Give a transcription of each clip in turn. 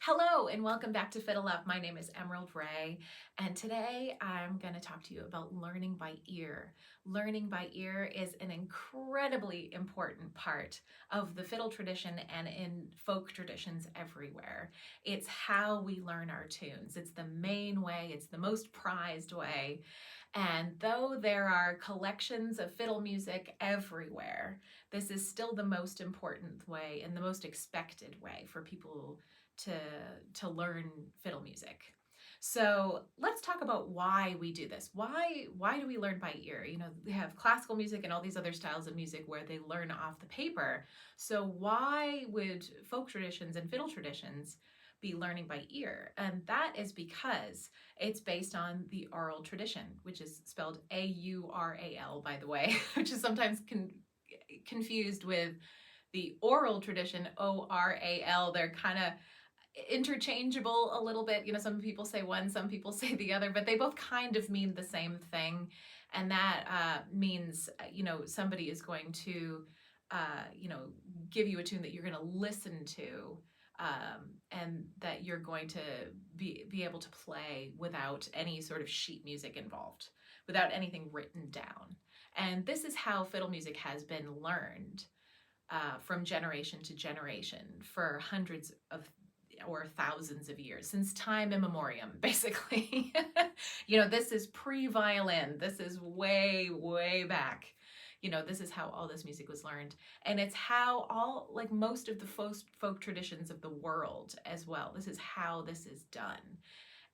Hello and welcome back to FiddleUP. My name is Emerald Ray, and today I'm going to talk to you about learning by ear. Learning by ear is an incredibly important part of the fiddle tradition and in folk traditions everywhere. It's how we learn our tunes. It's the main way, it's the most prized way. And though there are collections of fiddle music everywhere, this is still the most important way and the most expected way for people to learn fiddle music. So let's talk about why we do this. Why do we learn by ear? You know, we have classical music and all these other styles of music where they learn off the paper. So why would folk traditions and fiddle traditions be learning by ear? And that is because it's based on the oral tradition, which is spelled A-U-R-A-L, by the way, which is sometimes confused with the oral tradition, O-R-A-L. They're kind of interchangeable a little bit. You know, some people say one, some people say the other, but they both kind of mean the same thing. And that means, you know, somebody is going to, you know, give you a tune that you're going to listen to, and that you're going to be able to play without any sort of sheet music involved, without anything written down. And this is how fiddle music has been learned from generation to generation for hundreds of or thousands of years, since time immemorial, basically. You know, this is pre-violin. This is way, way back. You know, this is how all this music was learned. And it's how like most of the folk traditions of the world as well. This is how this is done.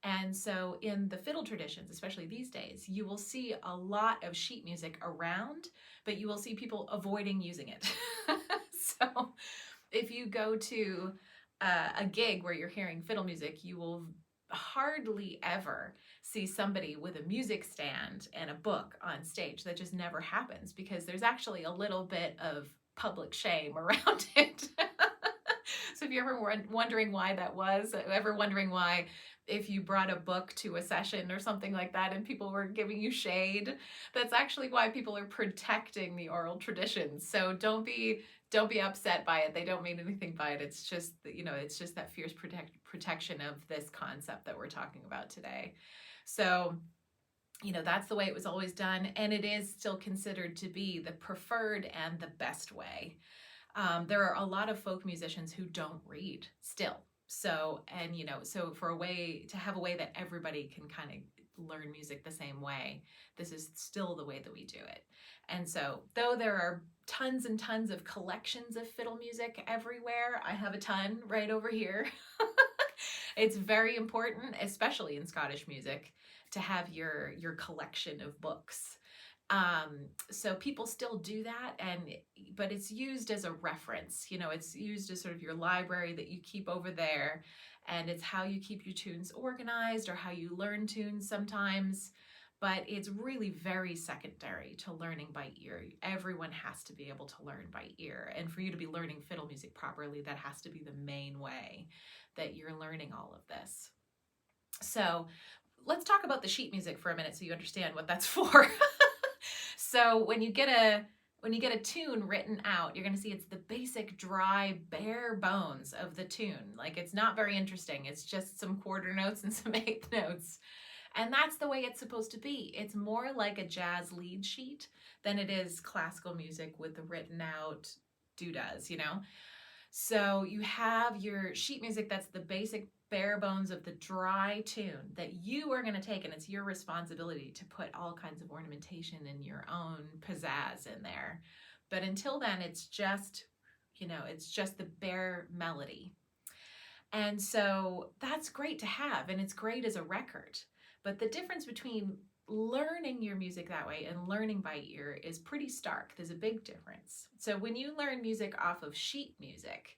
And so in the fiddle traditions, especially these days, you will see a lot of sheet music around, but you will see people avoiding using it. So if you go to a gig where you're hearing fiddle music, you will hardly ever see somebody with a music stand and a book on stage. That just never happens because there's actually a little bit of public shame around it. So if you're ever wondering why that was, ever wondering why if you brought a book to a session or something like that and people were giving you shade, that's actually why people are protecting the oral traditions. So don't be upset by it. They don't mean anything by it. It's just, you know, it's just that fierce protection of this concept that we're talking about today. So, you know, that's the way it was always done, and it is still considered to be the preferred and the best way. There are a lot of folk musicians who don't read still. So, and you know, so for a way to have a way that everybody can kind of learn music the same way, this is still the way that we do it. And so, though there are tons and tons of collections of fiddle music everywhere, I have a ton right over here. It's very important, especially in Scottish music, to have your collection of books. So people still do that, but it's used as a reference. You know, it's used as sort of your library that you keep over there, and it's how you keep your tunes organized or how you learn tunes sometimes. But it's really very secondary to learning by ear. Everyone has to be able to learn by ear. And for you to be learning fiddle music properly, that has to be the main way that you're learning all of this. So let's talk about the sheet music for a minute so you understand what that's for. So when you get a tune written out, you're going to see it's the basic, dry, bare bones of the tune. Like, it's not very interesting. It's just some quarter notes and some eighth notes. And that's the way it's supposed to be. It's more like a jazz lead sheet than it is classical music with the written out doodads, you know? So you have your sheet music that's the basic bare bones of the dry tune that you are going to take, and it's your responsibility to put all kinds of ornamentation and your own pizzazz in there. But until then, it's just, you know, it's just the bare melody. And so that's great to have, and it's great as a record. But the difference between learning your music that way and learning by ear is pretty stark. There's a big difference. So when you learn music off of sheet music,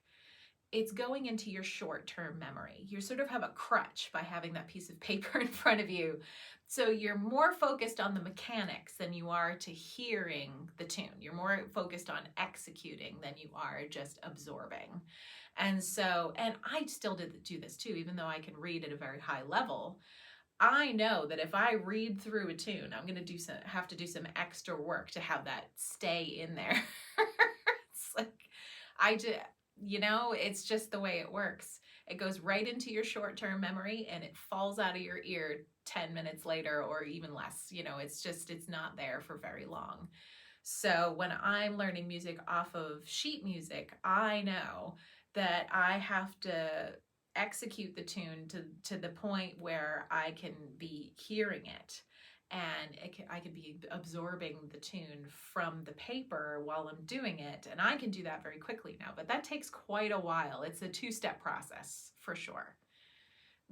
it's going into your short-term memory. You sort of have a crutch by having that piece of paper in front of you. So you're more focused on the mechanics than you are to hearing the tune. You're more focused on executing than you are just absorbing. And so, and I still do this too, even though I can read at a very high level. I know that if I read through a tune, I'm going to have to do some extra work to have that stay in there. It's like, you know, it's just the way it works. It goes right into your short-term memory and it falls out of your ear 10 minutes later or even less. You know, it's not there for very long. So when I'm learning music off of sheet music, I know that I have to execute the tune to the point where I can be hearing it, and I can be absorbing the tune from the paper while I'm doing it, and I can do that very quickly now, but that takes quite a while. It's a two-step process for sure.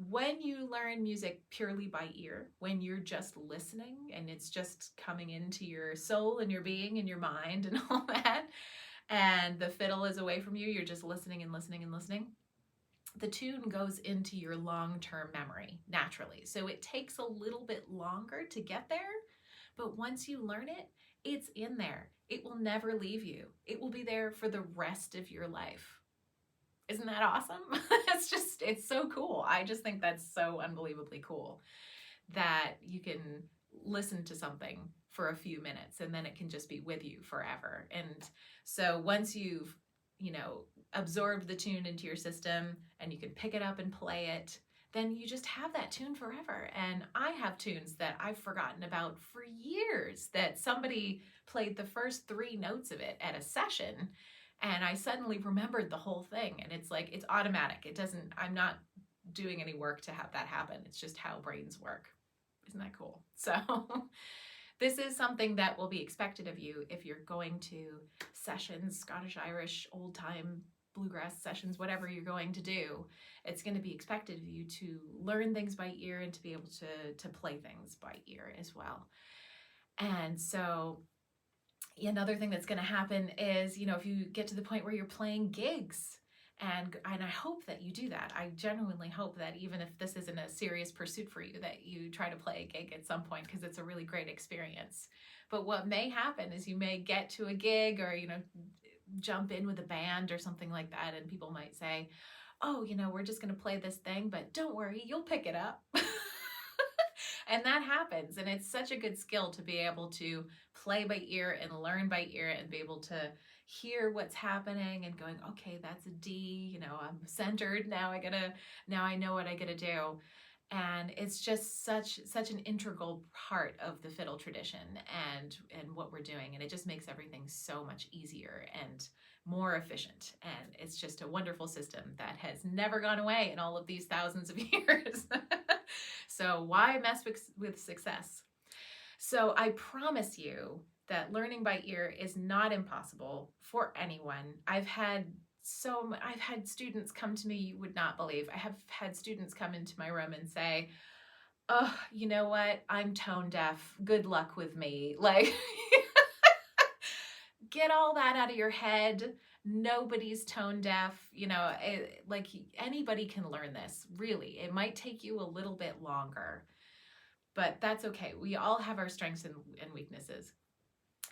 When you learn music purely by ear, when you're just listening and it's just coming into your soul and your being and your mind and all that, and the fiddle is away from you, you're just listening and listening and listening, the tune goes into your long-term memory naturally. So it takes a little bit longer to get there, but once you learn it, it's in there. It will never leave you. It will be there for the rest of your life. Isn't that awesome? It's so cool. I just think that's so unbelievably cool that you can listen to something for a few minutes and then it can just be with you forever. And so once you've, absorbed the tune into your system and you can pick it up and play it, then you just have that tune forever. And I have tunes that I've forgotten about for years that somebody played the first 3 notes of it at a session, and I suddenly remembered the whole thing. And it's like, it's automatic. I'm not doing any work to have that happen. It's just how brains work. Isn't that cool? So this is something that will be expected of you if you're going to sessions, Scottish, Irish, old time, bluegrass sessions, whatever you're going to do. It's going to be expected of you to learn things by ear and to be able to play things by ear as well. And so another thing that's going to happen is, if you get to the point where you're playing gigs, and I hope that you do that. I genuinely hope that even if this isn't a serious pursuit for you, that you try to play a gig at some point, because it's a really great experience. But what may happen is you may get to a gig or, jump in with a band or something like that, and people might say, oh, we're just going to play this thing, but don't worry, you'll pick it up. And that happens, and it's such a good skill to be able to play by ear and learn by ear and be able to hear what's happening and going, okay, that's a D, I'm centered, now I know what I gotta do. And it's just such an integral part of the fiddle tradition and what we're doing, and it just makes everything so much easier and more efficient. And it's just a wonderful system that has never gone away in all of these thousands of years. So why mess with success? So I promise you that learning by ear is not impossible for anyone. I've had students come to me you would not believe. I have had students come into my room and say, oh, you know what? I'm tone deaf. Good luck with me. Like, get all that out of your head. Nobody's tone deaf. Like anybody can learn this, really. It might take you a little bit longer, but that's okay. We all have our strengths and weaknesses.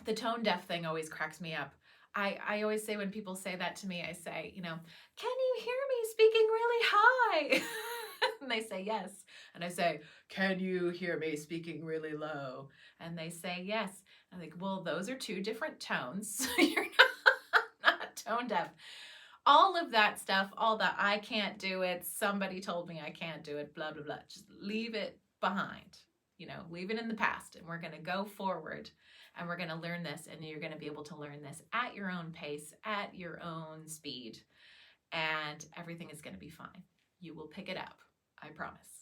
The tone deaf thing always cracks me up. I always say, when people say that to me, I say, can you hear me speaking really high? And they say yes. And I say, can you hear me speaking really low? And they say yes. I'm like, well, those are 2 different tones. You're not tone deaf. All of that stuff, all the I can't do it, somebody told me I can't do it, blah, blah, blah. Just leave it behind. Leave it in the past, and we're going to go forward, and we're going to learn this, and you're going to be able to learn this at your own pace, at your own speed, and everything is going to be fine. You will pick it up, I promise.